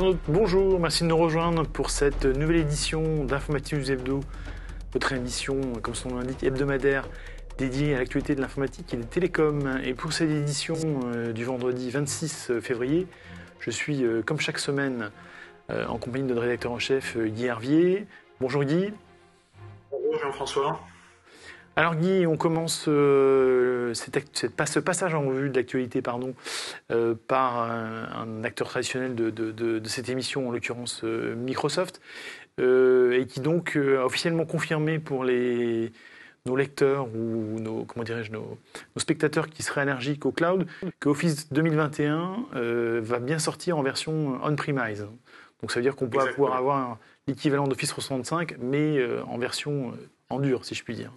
internautes, bonjour, merci de nous rejoindre pour cette nouvelle édition d'Informatique News Hebdo, votre émission, comme son nom l'indique, hebdomadaire, dédiée à l'actualité de l'informatique et des télécoms. Et pour cette édition du vendredi 26 février, je suis, comme chaque semaine, en compagnie de notre rédacteur en chef, Guy Hervier. Bonjour Guy. Bonjour Jean-François. Alors Guy, on commence ce passage en revue de l'actualité par un acteur traditionnel de cette émission, en l'occurrence Microsoft, et qui donc a officiellement confirmé pour nos lecteurs ou nos spectateurs qui seraient allergiques au cloud que Office 2021 va bien sortir en version on-premise. Donc ça veut dire qu'on va pouvoir avoir l'équivalent d'Office 365, mais en version en dur, si je puis dire.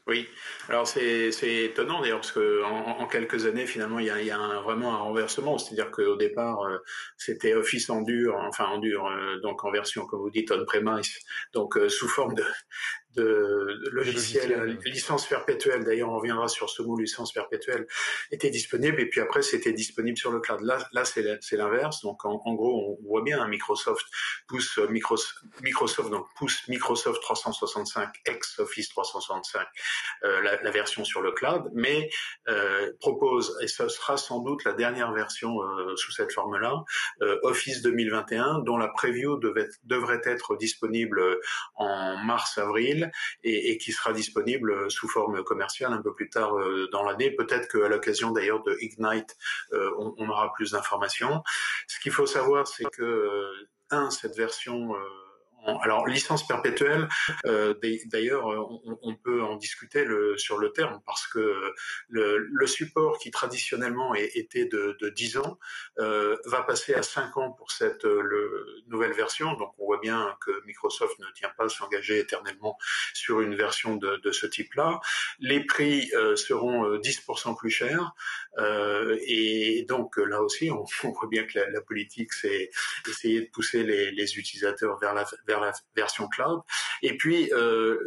Oui, alors c'est étonnant d'ailleurs parce que en quelques années finalement il y a vraiment un renversement, c'est-à-dire qu'au départ c'était Office en dur, donc en version comme vous dites on-premise, donc sous forme de logiciel, licence perpétuelle, d'ailleurs on reviendra sur ce mot licence perpétuelle, était disponible et puis après c'était disponible sur le cloud. Là c'est l'inverse, donc en gros on voit bien Microsoft pousse Microsoft 365 ex Office 365 la version sur le cloud, mais propose, et ce sera sans doute la dernière version sous cette forme-là, Office 2021, dont la preview devrait être disponible en mars-avril et qui sera disponible sous forme commerciale un peu plus tard dans l'année. Peut-être qu'à l'occasion d'ailleurs de Ignite, on aura plus d'informations. Ce qu'il faut savoir, c'est que cette version alors licence perpétuelle, d'ailleurs on peut en discuter sur le terme parce que le support qui traditionnellement était de 10 ans va passer à 5 ans pour cette nouvelle version. Donc on voit bien que Microsoft ne tient pas à s'engager éternellement sur une version de ce type-là. Les prix seront 10% plus chers et donc là aussi on voit bien que la politique c'est essayer de pousser les utilisateurs vers la version cloud. Et puis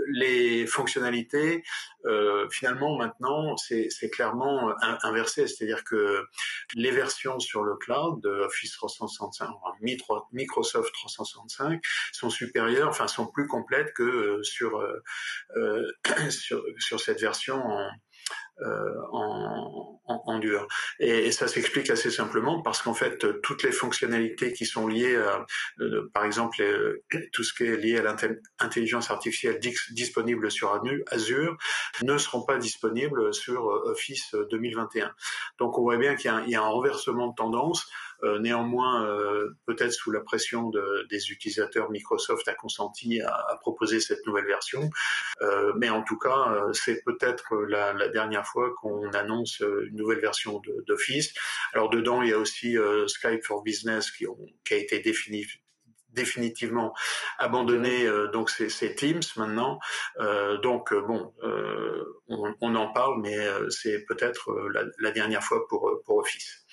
les fonctionnalités, finalement maintenant c'est clairement inversé, c'est-à-dire que les versions sur le cloud de Office 365, Microsoft 365 sont supérieures, enfin sont plus complètes que sur cette version en dur. Et ça s'explique assez simplement parce qu'en fait, toutes les fonctionnalités qui sont liées à, par exemple, tout ce qui est lié à l'intelligence artificielle disponible sur Azure ne seront pas disponibles sur Office 2021. Donc on voit bien qu'il y a un renversement de tendance. Néanmoins, peut-être sous la pression des utilisateurs, Microsoft a consenti à proposer cette nouvelle version. Mais en tout cas, c'est peut-être la dernière fois qu'on annonce une nouvelle version d'Office. Alors dedans, il y a aussi Skype for Business qui a été définitivement abandonné, donc c'est Teams maintenant. On en parle, mais c'est peut-être la dernière fois pour Office.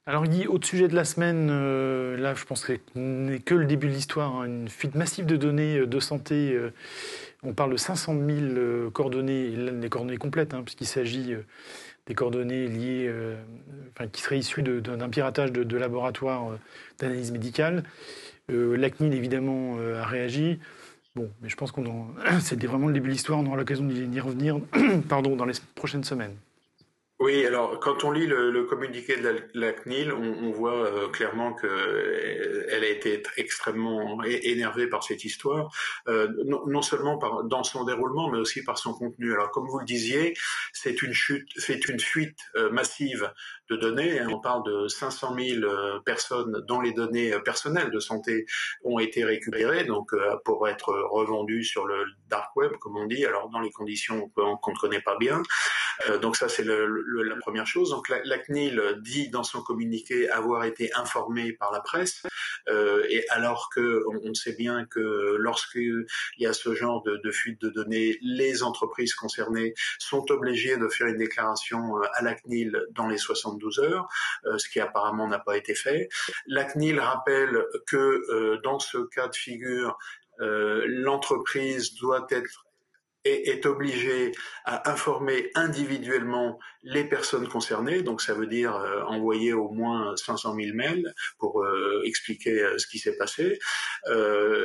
Alors Guy, autre sujet de la semaine, là je pense que ce n'est que le début de l'histoire, hein, une fuite massive de données de santé. On parle de 500 000 coordonnées, les coordonnées complètes, hein, puisqu'il s'agit des coordonnées liées, qui seraient issues d'un piratage de laboratoires d'analyse médicale. La CNIL évidemment a réagi. Bon, mais je pense c'était vraiment le début de l'histoire, on aura l'occasion d'y revenir dans les prochaines semaines. Oui, alors quand on lit le communiqué de la CNIL, on voit clairement que elle a été extrêmement énervée par cette histoire, non seulement dans son déroulement, mais aussi par son contenu. Alors comme vous le disiez, c'est une fuite massive de données. On parle de 500 000 personnes dont les données personnelles de santé ont été récupérées, donc pour être revendues sur le dark web, comme on dit, alors dans les conditions qu'on ne connaît pas bien. Donc ça c'est la première chose. Donc la CNIL dit dans son communiqué avoir été informée par la presse, et alors que on sait bien que lorsqu'il y a ce genre de fuite de données, les entreprises concernées sont obligées de faire une déclaration à la CNIL dans les 72 heures, ce qui apparemment n'a pas été fait. La CNIL rappelle que dans ce cas de figure, l'entreprise doit être est obligé à informer individuellement les personnes concernées, donc ça veut dire envoyer au moins 500 000 mails pour expliquer ce qui s'est passé.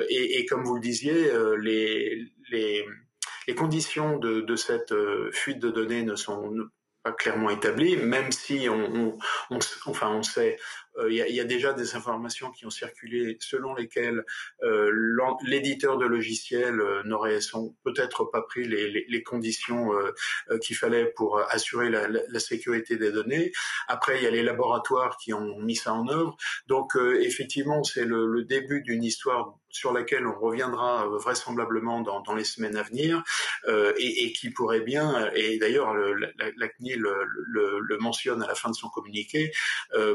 Et comme vous le disiez, les conditions de cette fuite de données ne sont pas clairement établies, même si on sait, y a déjà des informations qui ont circulé selon lesquelles l'éditeur de logiciels n'aurait peut-être pas pris les conditions qu'il fallait pour assurer la sécurité des données. Après, il y a les laboratoires qui ont mis ça en œuvre. Donc, effectivement, c'est le début d'une histoire sur laquelle on reviendra vraisemblablement dans les semaines à venir, et qui pourrait bien, et d'ailleurs la CNIL le mentionne à la fin de son communiqué,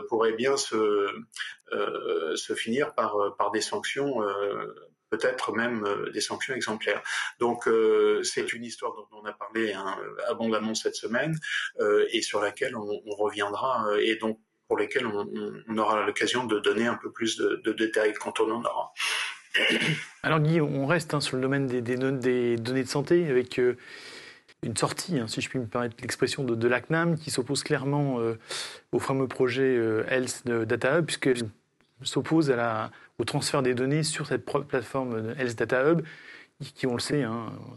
pourrait bien se finir par des sanctions, peut-être même des sanctions exemplaires. Donc c'est une histoire dont on a parlé abondamment cette semaine, et sur laquelle on reviendra, et donc pour lesquels on aura l'occasion de donner un peu plus de détails quand on en aura. Alors Guy, on reste sur le domaine des données de santé avec une sortie, si je puis me permettre l'expression, de la CNAM qui s'oppose clairement au fameux projet Health Data Hub, puisqu'elle s'oppose au transfert des données sur cette plateforme Health Data Hub qui, on le sait,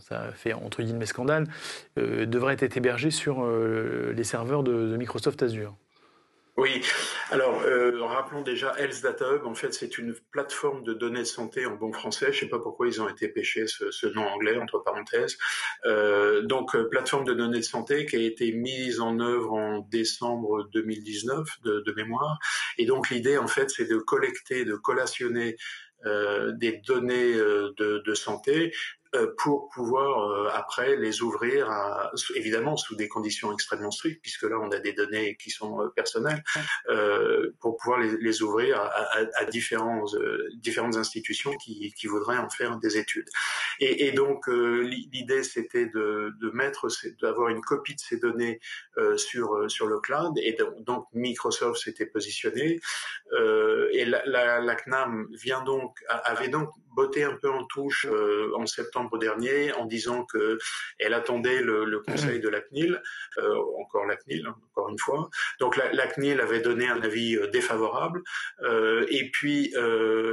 ça fait entre guillemets scandale, devrait être hébergée sur les serveurs de Microsoft Azure. Oui, alors rappelons déjà Health Data Hub, en fait c'est une plateforme de données de santé en bon français, je ne sais pas pourquoi ils ont été pêchés ce nom anglais entre parenthèses. Donc plateforme de données de santé qui a été mise en œuvre en décembre 2019 de mémoire, et donc l'idée en fait c'est de collecter, de collationner des données de santé pour pouvoir après les ouvrir évidemment sous des conditions extrêmement strictes, puisque là on a des données qui sont personnelles, pour pouvoir les ouvrir à différentes institutions qui voudraient en faire des études. Et donc l'idée c'était d'avoir une copie de ces données sur le cloud, et donc Microsoft s'était positionné, et la CNAM avait donc botté un peu en touche en septembre dernier en disant que elle attendait le conseil de la CNIL, encore la CNIL, encore une fois. Donc la CNIL avait donné un avis défavorable, et puis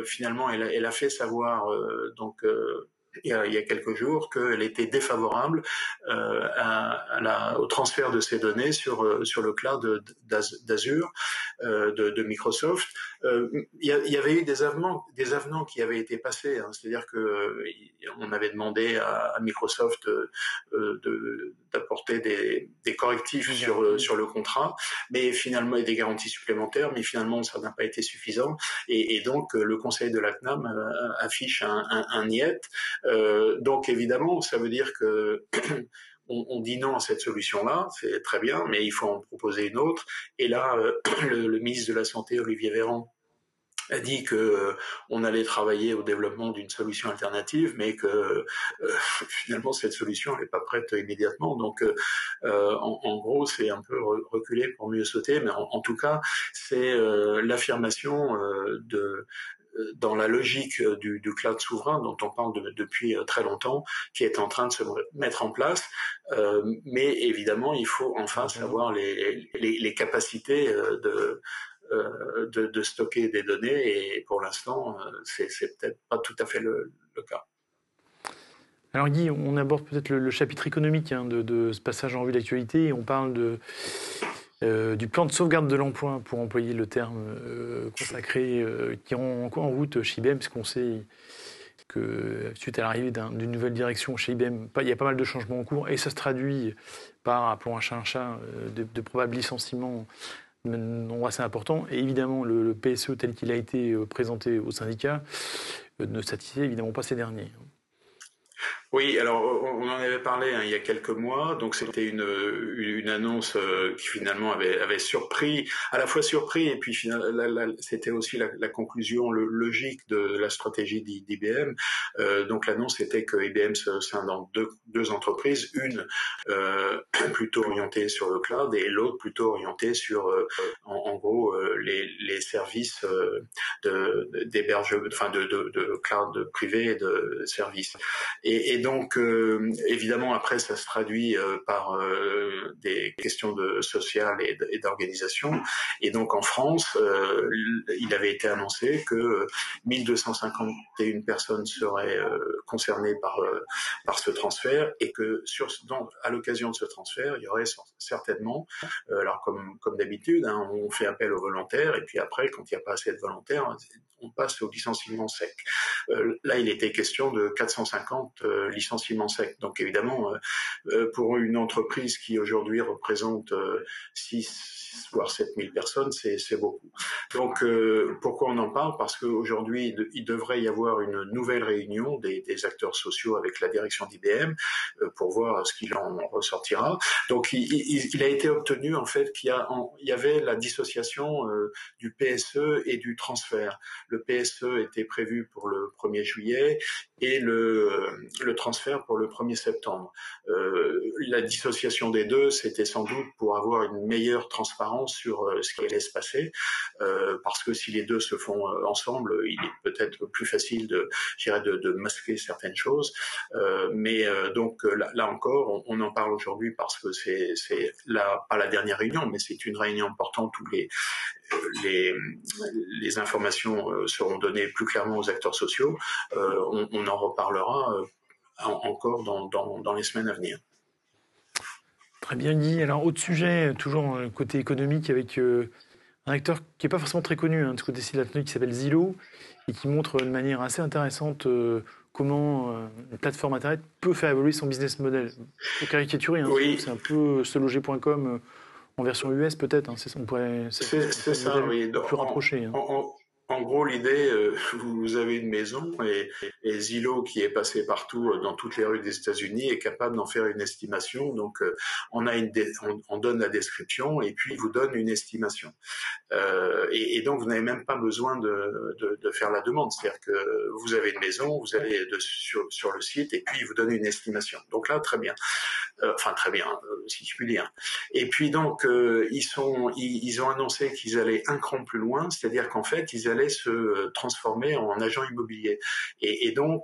finalement elle a fait savoir il y a quelques jours qu'elle était défavorable au transfert de ces données sur le cloud d'Azure de Microsoft. Il y avait eu des avenants qui avaient été passés, c'est-à-dire que on avait demandé à Microsoft d'apporter des correctifs sur le contrat, mais finalement, et des garanties supplémentaires, mais finalement ça n'a pas été suffisant, et donc le conseil de la CNAM affiche un niet. Donc évidemment, ça veut dire que on dit non à cette solution-là, c'est très bien, mais il faut en proposer une autre. Et là, le ministre de la Santé, Olivier Véran, a dit que on allait travailler au développement d'une solution alternative, mais que finalement cette solution n'est pas prête immédiatement. Donc, en gros, c'est un peu reculer pour mieux sauter, mais en tout cas, c'est l'affirmation dans la logique du cloud souverain dont on parle depuis très longtemps, qui est en train de se mettre en place. Mais évidemment, il faut enfin savoir les capacités de stocker des données, et pour l'instant, c'est peut-être pas tout à fait le cas. Alors Guy, on aborde peut-être le chapitre économique de ce passage en revue d'actualité, et on parle du plan de sauvegarde de l'emploi, pour employer le terme consacré, qui est en route chez IBM, puisqu'on sait que suite à l'arrivée d'une nouvelle direction chez IBM, il y a pas mal de changements en cours, et ça se traduit par, appelons un chat, de probables licenciements nombre assez important. Et évidemment, le PSE tel qu'il a été présenté aux syndicats ne satisfait évidemment pas ces derniers. Oui, alors on en avait parlé il y a quelques mois, donc c'était une annonce qui finalement avait surpris, à la fois surpris, et puis c'était aussi la conclusion logique de la stratégie d'IBM. Donc l'annonce était que IBM se scinde dans deux entreprises, une plutôt orientée sur le cloud et l'autre plutôt orientée sur en gros les services d'hébergement, enfin de cloud privé et de services. Et Et donc, évidemment, après, ça se traduit par des questions sociales et d'organisation. Et donc, en France, il avait été annoncé que 1251 personnes seraient concernées par ce transfert et que à l'occasion de ce transfert, il y aurait certainement, alors comme d'habitude, hein, on fait appel aux volontaires et puis après, quand il n'y a pas assez de volontaires, on passe au licenciement sec. Là, il était question de 450 licenciements secs. Donc évidemment, pour une entreprise qui aujourd'hui représente 6 voire 7000 personnes, c'est beaucoup. Donc pourquoi on en parle? Parce qu'aujourd'hui, il devrait y avoir une nouvelle réunion des acteurs sociaux avec la direction d'IBM pour voir ce qu'il en ressortira. Donc il a été obtenu en fait qu'il y avait la dissociation du PSE et du transfert. Le PSE était prévu pour le 1er juillet et le transfert pour le 1er septembre. La dissociation des deux, c'était sans doute pour avoir une meilleure transparence sur ce qui allait se passer, parce que si les deux se font ensemble, il est peut-être plus facile de masquer certaines choses. Mais donc là encore, on en parle aujourd'hui parce que c'est pas la dernière réunion, mais c'est une réunion importante où les informations seront données plus clairement aux acteurs sociaux. On en reparlera encore dans les semaines à venir. Très bien dit. Alors, autre sujet, toujours côté économique, avec un acteur qui n'est pas forcément très connu de ce côté-ci de l'Atlantique, qui s'appelle Zillow, et qui montre de manière assez intéressante comment une plateforme Internet peut faire évoluer son business model. Pour caricaturer, oui. C'est un peu seloger.com en version US peut-être. C'est ça, oui. Plus rapproché. En gros, l'idée, vous avez une maison et Zillow, qui est passé partout dans toutes les rues des États-Unis, est capable d'en faire une estimation. Donc, on donne la description et puis il vous donne une estimation. Et donc, vous n'avez même pas besoin de faire la demande. C'est-à-dire que vous avez une maison, vous allez sur le site et puis il vous donne une estimation. Donc là, très bien. Enfin, très bien, si je puis dire. Et puis donc, ils ont annoncé qu'ils allaient un cran plus loin, c'est-à-dire qu'en fait, ils allaient se transformer en agents immobiliers et donc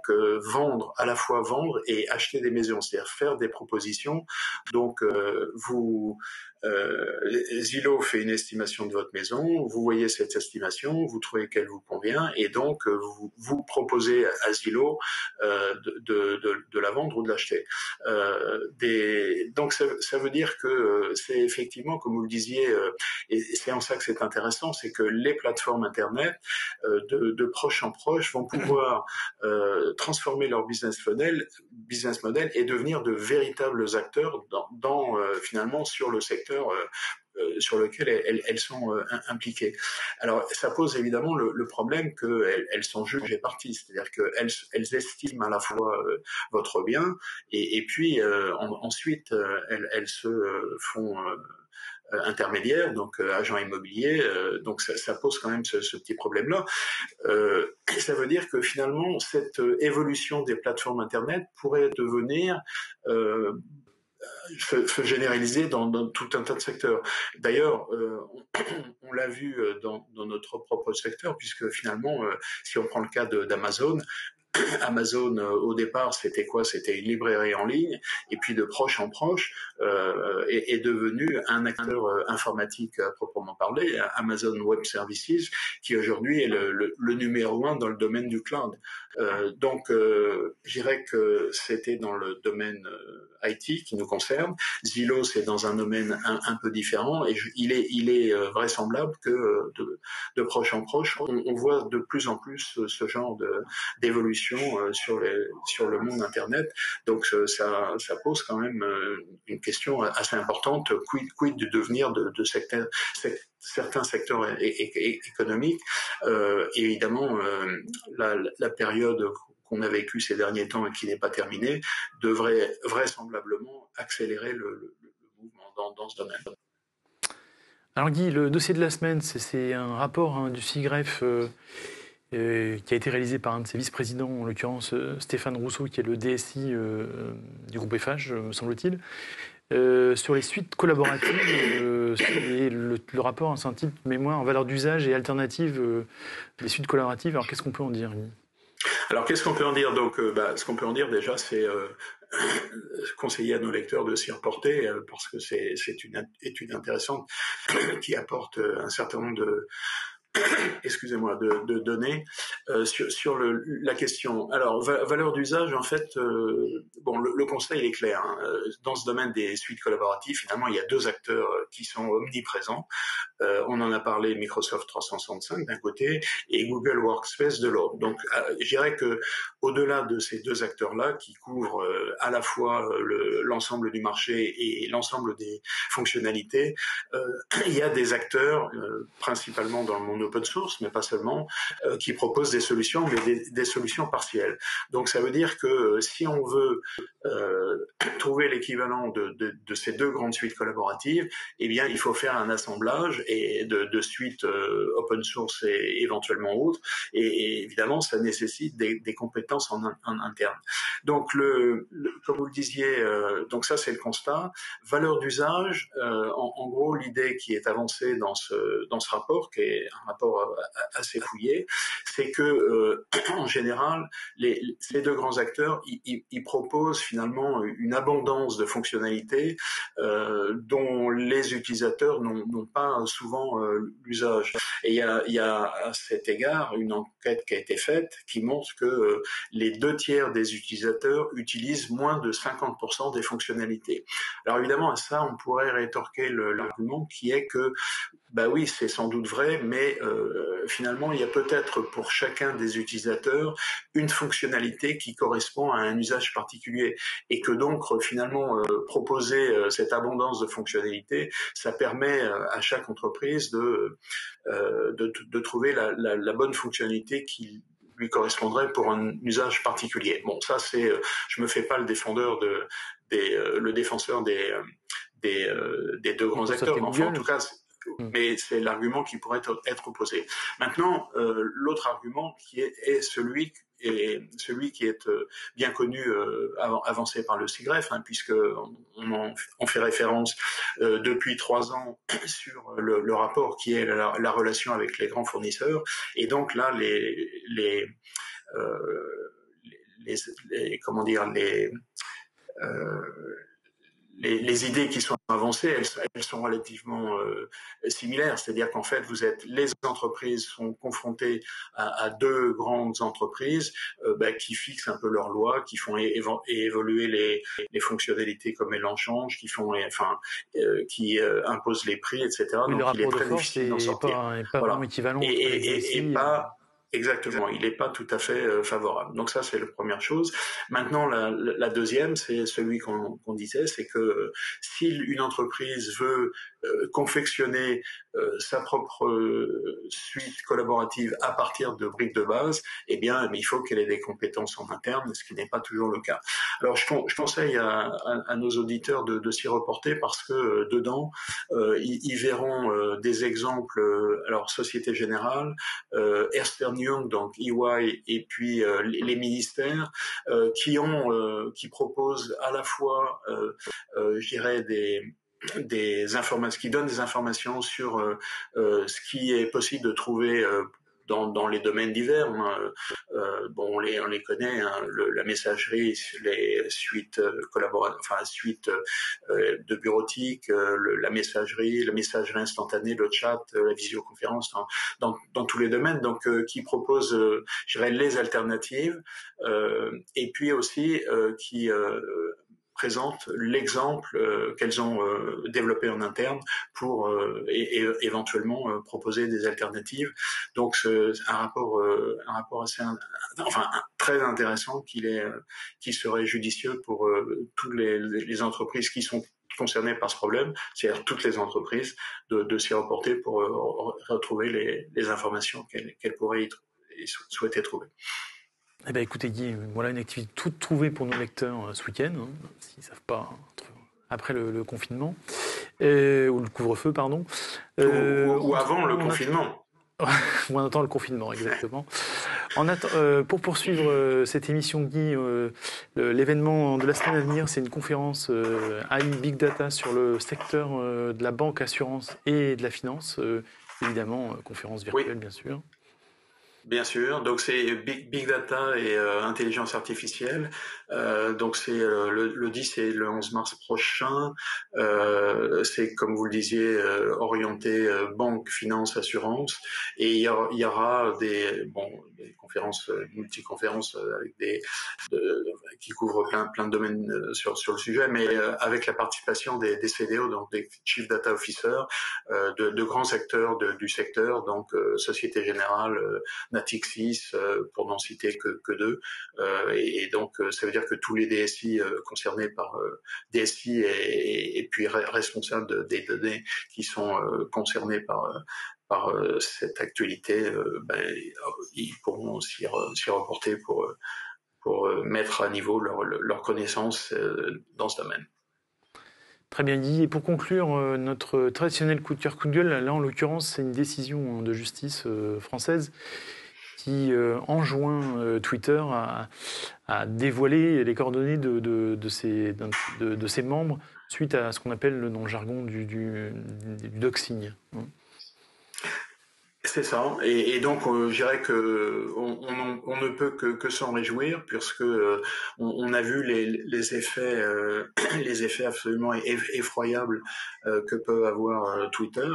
à la fois vendre et acheter des maisons, c'est-à-dire faire des propositions. Donc, Zillow fait une estimation de votre maison, vous voyez cette estimation, vous trouvez qu'elle vous convient, et donc vous proposez à Zillow de la vendre ou de l'acheter. Donc ça veut dire que c'est effectivement, comme vous le disiez, et c'est en ça que c'est intéressant, c'est que les plateformes Internet, de proche en proche, vont pouvoir transformer leur business model et devenir de véritables acteurs finalement sur le secteur sur lequel elles sont impliquées. Alors, ça pose évidemment le problème qu'elles sont juges et parties, c'est-à-dire qu'elles estiment à la fois votre bien et puis ensuite elles se font intermédiaires, donc agents immobiliers, donc ça pose quand même ce petit problème-là. Ça veut dire que finalement, cette évolution des plateformes Internet pourrait devenir se généraliser dans tout un tas de secteurs. D'ailleurs, on l'a vu dans notre propre secteur, puisque finalement, si on prend le cas d'Amazon, Amazon, au départ, c'était quoi? C'était une librairie en ligne, et puis de proche en proche, est devenu un acteur informatique à proprement parler, Amazon Web Services, qui aujourd'hui est le numéro 1 dans le domaine du cloud. Donc, je dirais que c'était dans le domaine IT qui nous concerne. Zillow, c'est dans un domaine un peu différent, et il est vraisemblable que de proche en proche, on voit de plus en plus ce genre d'évolution sur le monde Internet. Donc ça pose quand même une question assez importante. Quid du devenir de certains secteurs économiques. Évidemment, la période qu'on a vécue ces derniers temps et qui n'est pas terminée devrait vraisemblablement accélérer le mouvement dans ce domaine. Alors Guy, le dossier de la semaine, c'est un rapport du CIGREF qui a été réalisé par un de ses vice-présidents, en l'occurrence Stéphane Rousseau, qui est le DSI du groupe Eiffage, me semble-t-il, sur les suites collaboratives. Et le rapport s'intitule « Mémoire en valeur d'usage et alternative des suites collaboratives ». Alors qu'est-ce qu'on peut en dire, Guy ? Alors, qu'est-ce qu'on peut en dire? Donc, ce qu'on peut en dire déjà, c'est conseiller à nos lecteurs de s'y reporter, parce que c'est une étude intéressante qui apporte un certain nombre de excusez-moi, de données sur la question. Alors, valeur d'usage, en fait, bon, le constat il est clair. Hein. Dans ce domaine des suites collaboratives, finalement, il y a deux acteurs qui sont omniprésents. On en a parlé, Microsoft 365 d'un côté et Google Workspace de l'autre. Donc, je dirais que au-delà de ces deux acteurs-là, qui couvrent à la fois l'ensemble du marché et l'ensemble des fonctionnalités, il y a des acteurs, principalement dans le monde open source, mais pas seulement, qui proposent des solutions, mais des solutions partielles. Donc, ça veut dire que si on veut trouver l'équivalent de ces deux grandes suites collaboratives, eh bien, il faut faire un assemblage et de suites open source et éventuellement autres. Et évidemment, ça nécessite des compétences en interne. Donc, comme vous le disiez, donc ça, c'est le constat. Valeur d'usage, en gros, l'idée qui est avancée dans ce rapport, qui est un rapport assez fouillé, c'est que, en général, ces deux grands acteurs, ils proposent finalement une abondance de fonctionnalités dont les utilisateurs n'ont pas souvent l'usage. Et il y a à cet égard une enquête qui a été faite qui montre que les 2/3 des utilisateurs utilisent moins de 50% des fonctionnalités. Alors évidemment, à ça, on pourrait rétorquer l'argument qui est que, bah oui, c'est sans doute vrai, mais finalement, il y a peut-être pour chacun des utilisateurs une fonctionnalité qui correspond à un usage particulier, et que donc finalement proposer cette abondance de fonctionnalités, ça permet à chaque entreprise de trouver la bonne fonctionnalité qui lui correspondrait pour un usage particulier. Bon, ça c'est, je me fais pas le défenseur le défenseur des deux grands acteurs, mais enfin en tout cas. Mais c'est l'argument qui pourrait être opposé. Maintenant, l'autre argument qui est celui qui est bien connu, avancé par le SIGREF, hein, puisque on fait référence depuis 3 ans sur le rapport qui est la relation avec les grands fournisseurs, et donc là comment dire les idées qui sont avancées, elles sont relativement similaires. C'est-à-dire qu'en fait, les entreprises sont confrontées à deux grandes entreprises qui fixent un peu leurs lois, qui font évoluer les fonctionnalités comme elles en changent, qui imposent les prix, etc. Oui, donc, le il est rapport de très force difficile d'en sortir. n'est pas Voilà. vraiment équivalent. Et pas exactement, il n'est pas tout à fait favorable. Donc ça, c'est la première chose. Maintenant, la deuxième, c'est celui qu'on disait, c'est que si une entreprise veut confectionner sa propre suite collaborative à partir de briques de base, eh bien, il faut qu'elle ait des compétences en interne, ce qui n'est pas toujours le cas. Alors, je conseille à nos auditeurs de s'y reporter, parce que dedans, ils verront des exemples, alors Société Générale, Ernst & Young, donc EY, et puis les ministères, qui proposent à la fois, je dirais, des informations, qui donnent des informations sur ce qui est possible de trouver dans les domaines divers. Bon, on les connaît, hein, la messagerie, les suites collaboratives, suites de bureautique, la messagerie instantanée, le chat, la visioconférence, dans tous les domaines. Donc, qui propose, je dirais, les alternatives, et puis aussi qui présente l'exemple qu'elles ont développé en interne pour éventuellement proposer des alternatives. Donc c'est un rapport assez, très intéressant qui serait judicieux pour toutes les entreprises qui sont concernées par ce problème, c'est-à-dire toutes les entreprises, de s'y reporter pour retrouver les informations qu'elles pourraient souhaiter trouver. Eh bien, écoutez, Guy, voilà une activité toute trouvée pour nos lecteurs ce week-end, hein, s'ils ne savent pas, après le confinement, ou le couvre-feu, pardon. Ou avant le confinement. Ou en attendant le confinement, exactement. Pour poursuivre cette émission, Guy, l'événement de la semaine à venir, c'est une conférence AI Big Data sur le secteur de la banque, assurance et de la finance. Évidemment, conférence virtuelle, oui. Bien sûr. Bien sûr, donc c'est big data et intelligence artificielle. Donc c'est le 10 et le 11 mars prochain. C'est comme vous le disiez orienté banque, finance, assurance. Et il y aura des conférences, multi-conférences avec qui couvrent plein de domaines sur le sujet, mais avec la participation des CDO, donc des Chief Data Officers, de grands acteurs du secteur, donc Société Générale, Natixis, pour n'en citer que deux. Et donc, ça veut dire que tous les DSI concernés par DSI et puis responsables des données qui sont concernés par cette actualité, ils pourront s'y reporter pour mettre à niveau leur connaissance dans ce domaine. Très bien dit. Et pour conclure, notre traditionnel coup de cœur, coup de gueule, là en l'occurrence, c'est une décision de justice française qui enjoint Twitter à dévoiler les coordonnées de ses membres suite à ce qu'on appelle dans le jargon du doxing. C'est ça, et donc je dirais que on ne peut que s'en réjouir, puisque on a vu les effets les effets absolument effroyables que peut avoir Twitter.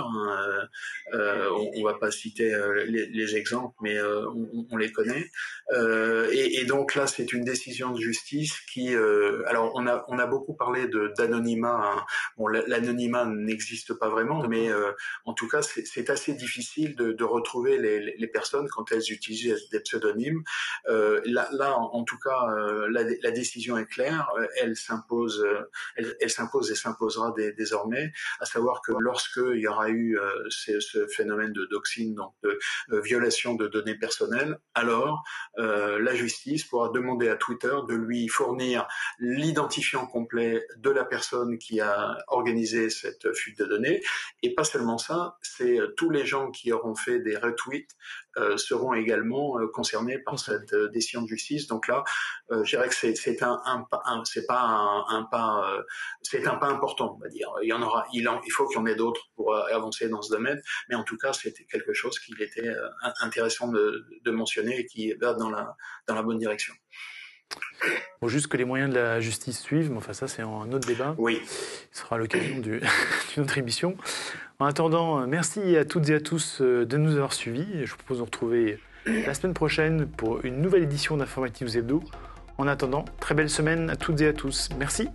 On va pas citer les exemples, mais on les connaît. Et donc là, c'est une décision de justice qui, alors on a beaucoup parlé d'anonymat. Hein. Bon, l'anonymat n'existe pas vraiment, mais en tout cas, c'est assez difficile de retrouver les personnes quand elles utilisent des pseudonymes. Là, en tout cas, la décision est claire. Elle s'impose et s'imposera désormais. À savoir que lorsqu'il y aura eu ce phénomène de doxing, donc de violation de données personnelles, alors la justice pourra demander à Twitter de lui fournir l'identifiant complet de la personne qui a organisé cette fuite de données. Et pas seulement ça, c'est tous les gens qui auront fait des retweets seront également concernés par cette décision de justice. Donc là, je dirais que c'est un pas important, on va dire. Il faut qu'il y en ait d'autres pour avancer dans ce domaine, mais en tout cas, c'était quelque chose qu'il était intéressant de mentionner et qui va dans la bonne direction. Il faut juste que les moyens de la justice suivent, mais enfin ça c'est un autre débat. Oui. Ce sera l'occasion d'une autre émission. En attendant, merci à toutes et à tous de nous avoir suivis. Je vous propose de nous retrouver la semaine prochaine pour une nouvelle édition d'Informative Hebdo. En attendant, très belle semaine à toutes et à tous. Merci.